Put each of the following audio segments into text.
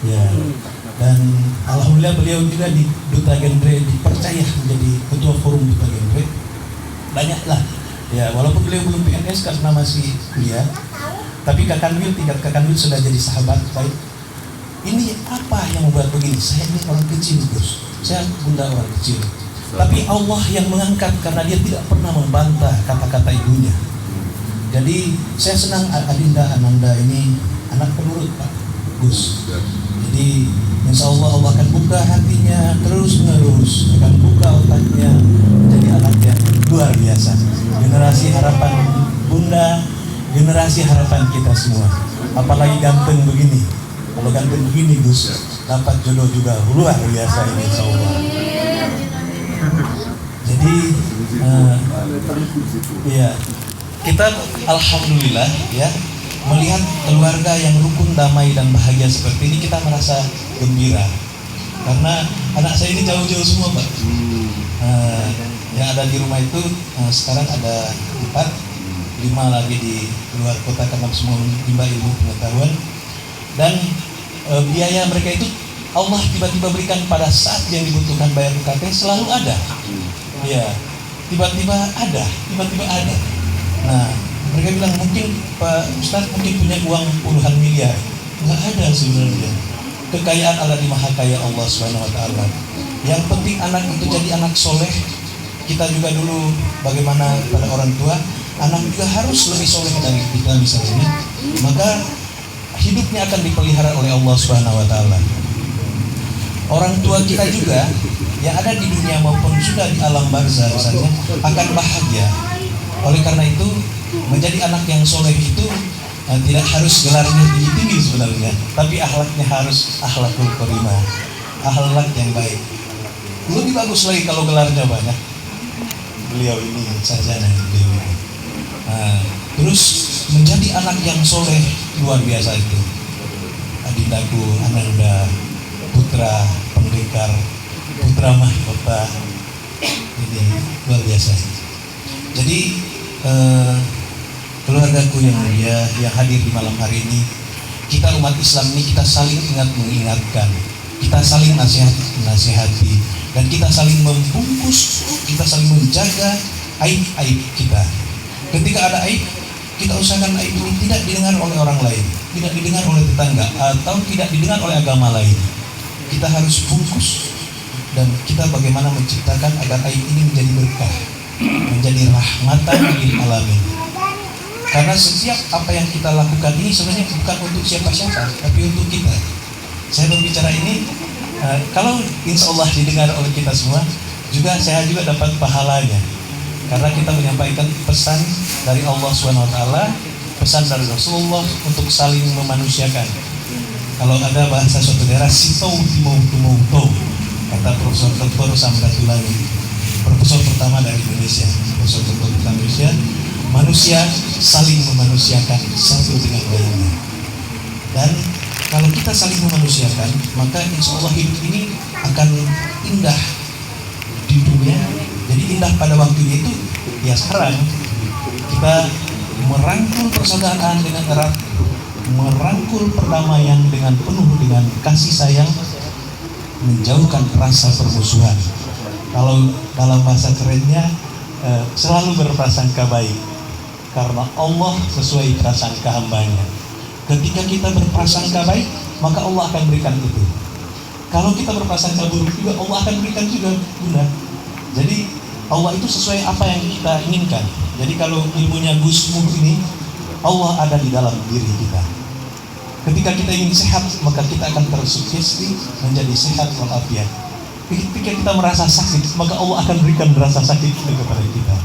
Ya. Dan alhamdulillah beliau juga di Duta Genre dipercaya menjadi ketua forum Duta Genre. Banyaklah. Ya, walaupun beliau belum PNS karena masih kuliah, tapi Kakanwil, tingkat Kakanwil sudah jadi sahabat baik. Ini apa yang membuat begini? Saya ini orang kecil, Gus. Saya bunda orang kecil. Tapi Allah yang mengangkat karena dia tidak pernah membantah kata-kata ibunya. Jadi saya senang Adinda Ananda ini anak penurut Pak Gus. Jadi insya Allah Allah akan buka hatinya terus menerus, akan buka otaknya menjadi anak yang luar biasa. Generasi harapan bunda, generasi harapan kita semua. Apalagi ganteng begini. Kalau ganteng begini Gus, dapat jodoh juga luar biasa ini insya Allah. Jadi ya kita alhamdulillah ya melihat keluarga yang rukun, damai dan bahagia seperti ini, kita merasa gembira karena anak saya ini jauh-jauh semua Pak. Yang ada di rumah itu sekarang ada 4, 5 lagi di luar kota karena semua menimba ilmu pengetahuan, dan biaya mereka itu Allah tiba-tiba berikan pada saat yang dibutuhkan bayar UKT selalu ada. Ya, tiba-tiba ada. Nah, mereka bilang mungkin Pak Ustadz mungkin punya uang puluhan miliar. Nggak ada sebenarnya. Kekayaan Allah di maha kaya Allah Subhanahu Wa Taala. Yang penting anak itu jadi anak soleh. Kita juga dulu bagaimana pada orang tua, anak juga harus lebih soleh dari kita misalnya. Maka hidupnya akan dipelihara oleh Allah Subhanahu Wa Taala. Orang tua kita juga yang ada di dunia maupun sudah di alam barzah misalnya akan bahagia. Oleh karena itu menjadi anak yang soleh itu tidak harus gelarnya tinggi-tinggi sebenarnya, tapi akhlaknya harus akhlakul karimah, akhlak yang baik. Lebih bagus lagi kalau gelarnya banyak. Beliau ini sarjana beliau ini. Terus menjadi anak yang soleh luar biasa itu. Adindaku Ananda, putra pendekar, putra mahkota, ini luar biasa. Jadi keluargaku yang mulia yang hadir di malam hari ini, kita umat Islam ini kita saling mengingatkan, kita saling nasihati, dan kita saling membungkus, kita saling menjaga aib-aib kita. Ketika ada aib, kita usahakan aib ini tidak didengar oleh orang lain, tidak didengar oleh tetangga, atau tidak didengar oleh agama lain. Kita harus bungkus, dan kita bagaimana menciptakan agar aib ini menjadi berkah, menjadi rahmatan lil alamin. Karena setiap apa yang kita lakukan ini sebenarnya bukan untuk siapa-siapa, tapi untuk kita. Saya berbicara ini kalau insya Allah didengar oleh kita semua, juga saya juga dapat pahalanya. Karena kita menyampaikan pesan dari Allah SWT, pesan dari Rasulullah untuk saling memanusiakan. Kalau ada bahasa suatu daerah, sitau timau, kata Profesor Dr. Samratulangi, profesor pertama dari Indonesia, Profesor Dr. Indonesia, manusia saling memanusiakan satu dengan lainnya. Dan kalau kita saling memanusiakan, maka insya Allah hidup ini akan indah di dunia. Jadi indah pada waktunya itu ya sekarang kita merangkul persaudaraan dengan erat, merangkul perdamaian dengan penuh dengan kasih sayang, menjauhkan rasa permusuhan. Kalau dalam bahasa kerennya selalu berprasangka baik, karena Allah sesuai prasangka hambanya. Ketika kita berprasangka baik, maka Allah akan berikan itu. Kalau kita berprasangka buruk juga, Allah akan berikan juga, Bunda. Jadi Allah itu sesuai apa yang kita inginkan. Jadi kalau ilmunya Gus Muh ini, Allah ada di dalam diri kita. Ketika kita ingin sehat, maka kita akan tersugesti menjadi sehat walafiat. Ketika kita merasa sakit, maka Allah akan berikan rasa sakit itu kepada kita.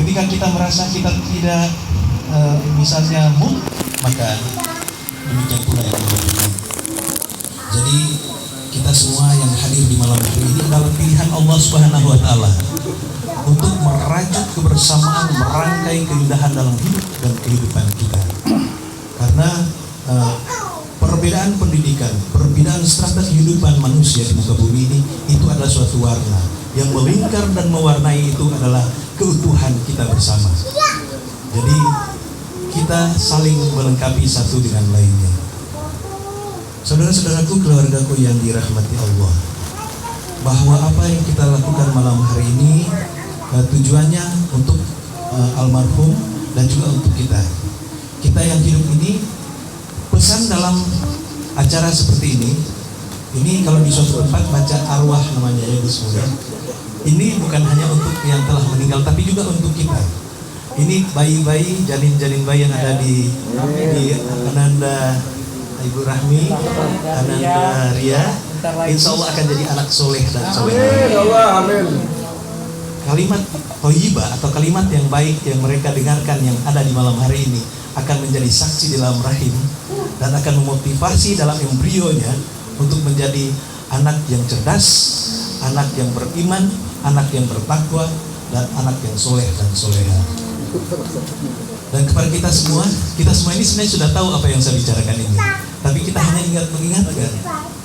Ketika kita merasa kita tidak misalnya mood, maka demikian pula yang Allah. Jadi kita semua yang hadir di malam hari ini adalah pilihan Allah Subhanahu Wa Taala untuk merajut kebersamaan, merangkai keindahan dalam hidup dan kehidupan kita. Karena perbedaan pendidikan, perbedaan strata kehidupan manusia di muka bumi ini itu adalah suatu warna yang melingkar dan mewarnai itu adalah keutuhan kita bersama. Jadi kita saling melengkapi satu dengan lainnya. Saudara-saudaraku, keluargaku yang dirahmati Allah, bahwa apa yang kita lakukan malam hari ini tujuannya untuk almarhum dan juga untuk kita yang hidup ini. Pesan dalam acara seperti ini kalau di suatu tempat baca arwah namanya ya Gus Muda. Ini bukan hanya untuk yang telah meninggal, tapi juga untuk kita. Ini bayi-bayi, jalin-jalin bayi yang ada di Ananda Ibu Rahmi, Ananda Ria, insya Allah akan jadi anak soleh dan soleh. Amin. Kalimat thayyibah atau kalimat yang baik yang mereka dengarkan yang ada di malam hari ini akan menjadi saksi di dalam rahim dan akan memotivasi dalam embrionya untuk menjadi anak yang cerdas, anak yang beriman, anak yang bertakwa, dan anak yang soleh dan soleha. Dan kepada kita semua ini sebenarnya sudah tahu apa yang saya bicarakan ini, tapi kita hanya mengingatkan.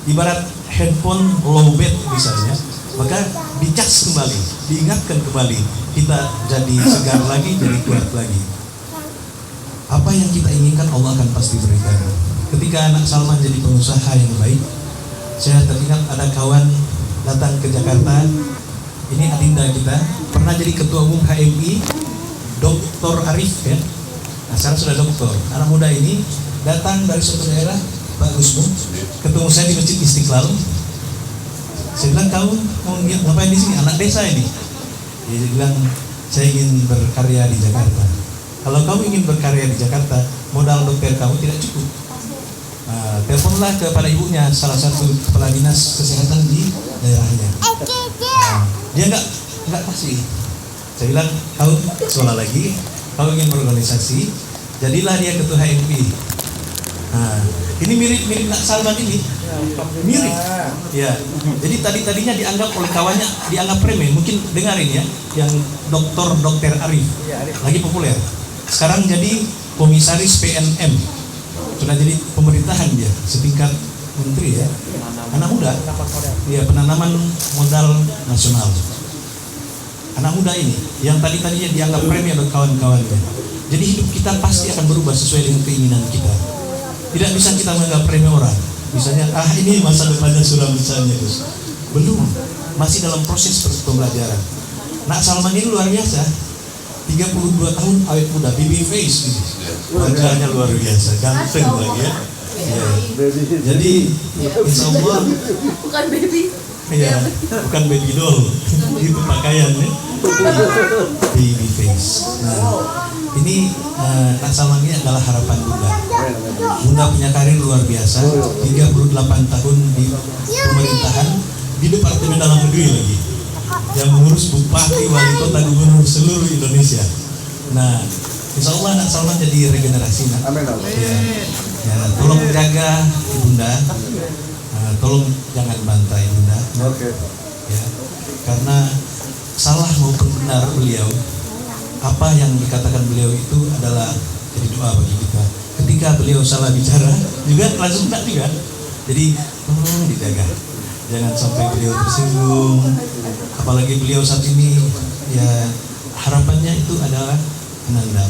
Ibarat handphone lowbat misalnya, maka dicas kembali, diingatkan kembali, kita jadi segar lagi, jadi kuat lagi. Apa yang kita inginkan Allah akan pasti berikan. Ketika anak Salman jadi pengusaha yang baik, saya teringat ada kawan datang ke Jakarta. Ini adinda kita, pernah jadi ketua umum HMI, Dr. Arif ya. Nah sekarang sudah doktor. Anak muda ini datang dari suatu daerah, Pak Gusmu, ketemu saya di Masjid Istiqlal. Saya bilang, kamu mau ngapain di sini? Anak desa ini. Dia bilang, saya ingin berkarya di Jakarta. Kalau kamu ingin berkarya di Jakarta, modal dokter kamu tidak cukup. Teleponlah kepada ibunya, salah satu kepala dinas kesehatan di daerahnya. Dia enggak pasti. Saya bilang, kau sekolah lagi, kau ingin berorganisasi, jadilah dia ketua HMI. Ini mirip Nak Salman ini, mirip. Ya, jadi tadinya dianggap oleh kawannya dianggap remeh. Mungkin dengarin ya, yang Dokter Arif, lagi populer. Sekarang jadi komisaris PNM, sudah jadi pemerintahan dia, setingkat menteri ya. Anak muda, ya penanaman modal nasional. Anak muda ini, yang tadinya dianggap remeh oleh kawan-kawannya. Jadi hidup kita pasti akan berubah sesuai dengan keinginan kita. Tidak bisa kita menganggap remeh orang. Misalnya, ini masa depannya suram misalnya, Gus. Belum, masih dalam proses pembelajaran. Nak Salman ini luar biasa. 32 tahun awet muda, baby face gitu. Wajahnya luar biasa, ganteng lagi ya. Jadi insya Allah bukan baby. Ya, bukan baby doll. Itu pakaiannya. Baby face. Nah, ini Nak Salman ini adalah harapan Bunda. Bunda punya karir luar biasa, 38 tahun di pemerintahan, di Departemen Dalam Negeri lagi, yang mengurus bupati, wali kota, gubernur seluruh Indonesia. Nah, insya Allah Nak Salman jadi regenerasi. Amin. Ya, tolong jaga Bunda, tolong jangan bantai Bunda. Oke. Ya, karena salah maupun benar beliau, apa yang dikatakan beliau itu adalah jadi doa bagi kita. Ketika beliau salah bicara, juga langsung tak juga. Jadi tolong dijaga. Jangan sampai beliau tersinggung. Apalagi beliau saat ini ya harapannya itu adalah Ananda.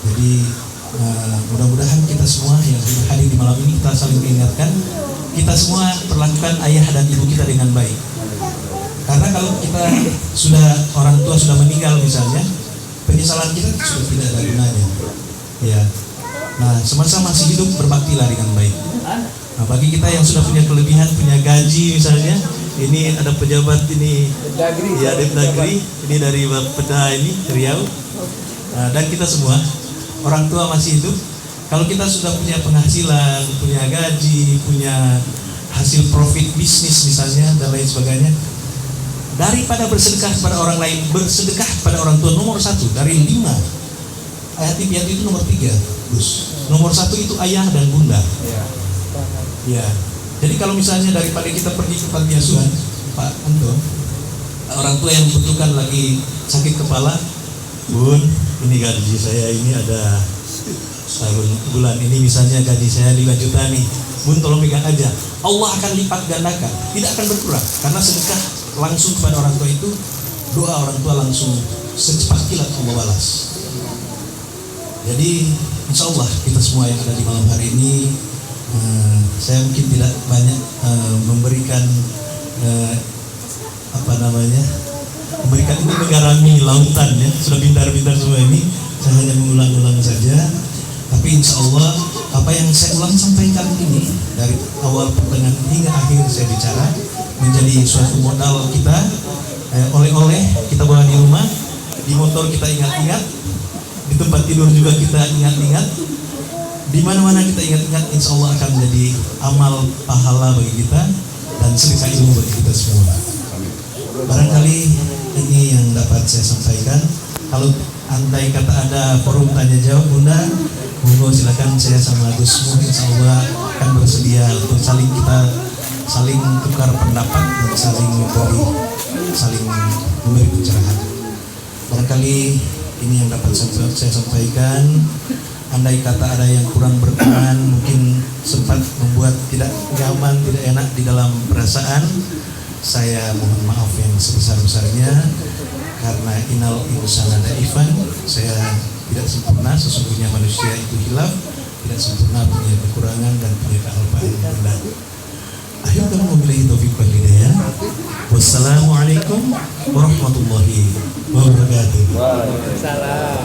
Jadi mudah-mudahan kita semua yang hadir di malam ini kita saling mengingatkan, kita semua perlakukan ayah dan ibu kita dengan baik. Karena kalau kita orang tua sudah meninggal misalnya, penyesalan kita sudah tidak ada gunanya. Ya. Nah, semasa masih hidup berbaktilah dengan baik. Nah, bagi kita yang sudah punya kelebihan, punya gaji misalnya, ini ada pejabat ini, ya Depdagri, ini dari Bapeda ini Riau, dan kita semua orang tua masih hidup. Kalau kita sudah punya penghasilan, punya gaji, punya hasil profit bisnis misalnya dan lain sebagainya, daripada bersedekah kepada orang lain, bersedekah kepada orang tua nomor 1 dari 5 yatim piatu itu nomor 3, Gus. Nomor 1 itu ayah dan bunda. Ya. Jadi kalau misalnya daripada kita pergi ke panti asuhan, Pak Anton, orang tua yang membutuhkan lagi sakit kepala, Bun, ini gaji saya ini ada bulan ini misalnya gaji saya 5 juta nih, Bun tolong pegang aja. Allah akan lipat gandakan, tidak akan berkurang, karena sedekah langsung kepada orang tua itu, doa orang tua langsung secepat kilat Allah balas. Jadi insya Allah kita semua yang ada di malam hari ini Saya mungkin tidak banyak memberikan memberikan ini negara lautan ya, sudah pintar-pintar semua ini. Saya hanya mengulang-ulang saja. Tapi insya Allah apa yang saya ulang sampaikan ini dari awal pertengahan hingga akhir saya bicara menjadi suatu modal kita. Oleh-oleh kita bawa di rumah, di motor kita ingat-ingat, di tempat tidur juga kita ingat-ingat, di mana-mana kita ingat-ingat, insya Allah akan menjadi amal pahala bagi kita dan sedekah ilmu bagi kita semua. Barangkali ini yang dapat saya sampaikan. Kalau andai kata ada forum tanya jawab Bunda, monggo silakan, saya sama Gus Mu insya Allah akan bersedia untuk saling tukar pendapat dan saling memberi pencerahan. Barangkali ini yang dapat saya sampaikan. Andai kata ada yang kurang berkenan, mungkin sempat membuat tidak nyaman, tidak enak di dalam perasaan, saya mohon maaf yang sebesar-besarnya. Karena innal insana da'ifan, saya tidak sempurna, sesungguhnya manusia itu hilaf, tidak sempurna, punya kekurangan dan punya kealpaan yang rendah. Akhirnya wabillahi taufiq wal hidayah. Wassalamualaikum warahmatullahi wabarakatuh. Waalaikumsalam.